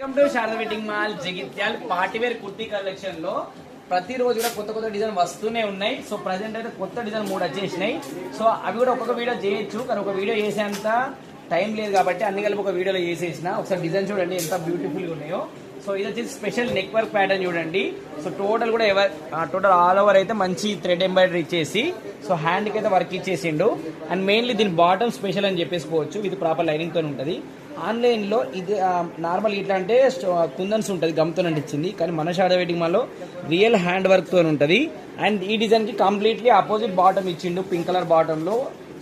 Welcome to Sharada wedding mall Jagtial party wear kurti collection లో ప్రతిరోజు కూడా కొత్త కొత్త డిజైన్ వస్తూనే ఉన్నాయి. సో ప్రజెంట్ అయితే కొత్త డిజైన్ 3 వచ్చేసినాయి. సో అవి కూడా ఒక్కొక్క వీడియో చేయొచ్చు, కానీ ఒక వీడియో చేసేంత టైం లేదు కాబట్టి అన్ని కలిపి ఒక వీడియోలో చేసేసిన. ఒకసారి డిజైన్ చూడండి ఎంత బ్యూటిఫుల్ గా ఉన్నాయో. సో ఇది వచ్చేసి స్పెషల్ నెక్ వర్క్ ప్యాటర్న్ చూడండి. సో టోటల్ కూడా టోటల్ ఆల్ ఓవర్ అయితే మంచి థ్రెడ్ ఎంబ్రాయిడరీ ఇచ్చేసి సో హ్యాండ్ కి అయితే వర్క్ ఇచ్చేసిండు. అండ్ మెయిన్లీ దీని బాటమ్ స్పెషల్ అని చెప్పేసుకోవచ్చు, ఇది ప్రాపర్ లైనింగ్ తో ఉంటుంది. ఆన్లైన్ లో ఇది నార్మల్ ఇట్లా అంటే కుందన్స్ ఉంటుంది, గమ్తో ఇచ్చింది, కానీ మన శారదా వెడ్డింగ్ మాల్లో రియల్ హ్యాండ్ వర్క్ తో ఉంటుంది. అండ్ ఈ డిజైన్ కి కంప్లీట్లీ ఆపోజిట్ బాటమ్ ఇచ్చిండు, పింక్ కలర్ బాటమ్ లో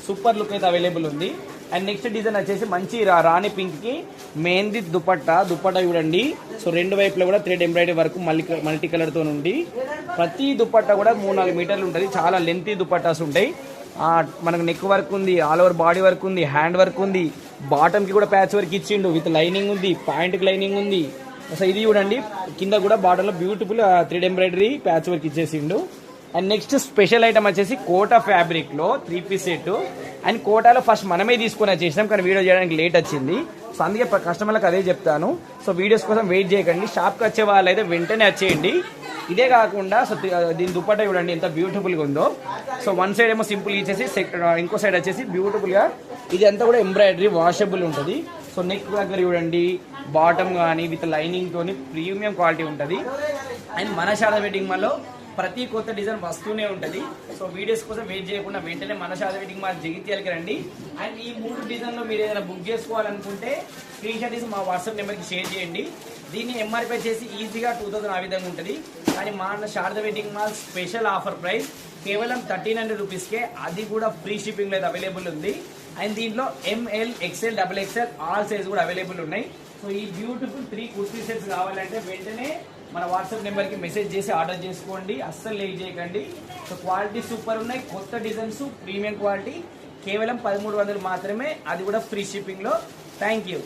సూపర్ లుక్ అయితే అవైలబుల్ ఉంది. అండ్ నెక్స్ట్ డిజైన్ వచ్చేసి మంచి రాణి పింక్ కి మెహందీ దుపట్టా చూడండి. సో రెండు వైపులో కూడా thread embroidery work multi colour తో ఉంది. ప్రతి దుపట్టా కూడా 3-4 మీటర్లు ఉంటుంది, చాలా లెంతీ దుపట్టాస్ ఉంటాయి. మనకు నెక్ వర్క్ ఉంది, ఆల్ ఓవర్ బాడీ వర్క్ ఉంది, హ్యాండ్ వర్క్ ఉంది, బాటమ్ కి కూడా ప్యాచ్ వర్క్ ఇచ్చిండు, విత్ లైనింగ్ ఉంది, ప్యాంట్ కి లైనింగ్ ఉంది. సో ఇది చూడండి, కింద కూడా బాటమ్ లో beautiful thread embroidery patch work ఇచ్చేసిండు. అండ్ నెక్స్ట్ స్పెషల్ ఐటమ్ వచ్చేసి కోటా ఫ్యాబ్రిక్ లో 3 పీస్ సెట్. అండ్ కోటాలో ఫస్ట్ మనమే తీసుకొని వచ్చేసినాం, కానీ వీడియో చేయడానికి లేట్ వచ్చింది. సో అందుకే కస్టమర్లకు అదే చెప్తాను. సో వీడియోస్ కోసం వెయిట్ చేయకండి, షాప్కి వచ్చే వాళ్ళు అయితే వెంటనే వచ్చేయండి. ఇదే కాకుండా సో దీని దుపట్టా చూడండి ఎంత బ్యూటిఫుల్ గా ఉందో. సో వన్ సైడ్ ఏమో సింపుల్ ఇచ్చేసి ఇంకో సైడ్ వచ్చేసి బ్యూటిఫుల్ గా ఇది అంతా కూడా ఎంబ్రాయిడరీ వాషబుల్ ఉంటుంది. సో నెక్ దగ్గర చూడండి బాటమ్ కానీ విత్ లైనింగ్ తోని ప్రీమియం క్వాలిటీ ఉంటుంది. అండ్ మన శారదా వెడ్డింగ్ మాల్లో ప్రతి కొత్త డిజైన్ వస్తూనే ఉంటుంది. సో వీడియోస్ కోసం వెయిట్ చేయకుండా వెంటనే మన శారదా వెడ్డింగ్ మాల్ జగిత్యాలకి రండి. అండ్ ఈ 3 డిజైన్లో మీరు ఏదైనా బుక్ చేసుకోవాలనుకుంటే స్క్రీన్ షాట్ తీసి మా వాట్సాప్ నెంబర్కి షేర్ చేయండి. దీన్ని ఎంఆర్పీ చేసి ఈజీగా 2000 ఆ విధంగా ఉంటుంది. కానీ మన Sharada wedding mall special offer price కేవలం 1300 రూపీస్కే, అది కూడా ఫ్రీ షిప్పింగ్ అయితే అవైలబుల్ ఉంది. అండ్ దీంట్లో ML, XL, XXL all size కూడా అవైలబుల్ ఉన్నాయి. సో ఈ బ్యూటిఫుల్ 3 కుర్తీ సెట్స్ కావాలంటే వెంటనే మన వాట్సాప్ నెంబర్కి మెసేజ్ చేసి ఆర్డర్ చేసుకోండి, అస్సలు లేట్ చేయకండి. సో క్వాలిటీ సూపర్ ఉన్నాయి, కొత్త డిజైన్స్, ప్రీమియం క్వాలిటీ, కేవలం 1300 మాత్రమే, అది కూడా ఫ్రీ షిప్పింగ్లో. Thank you.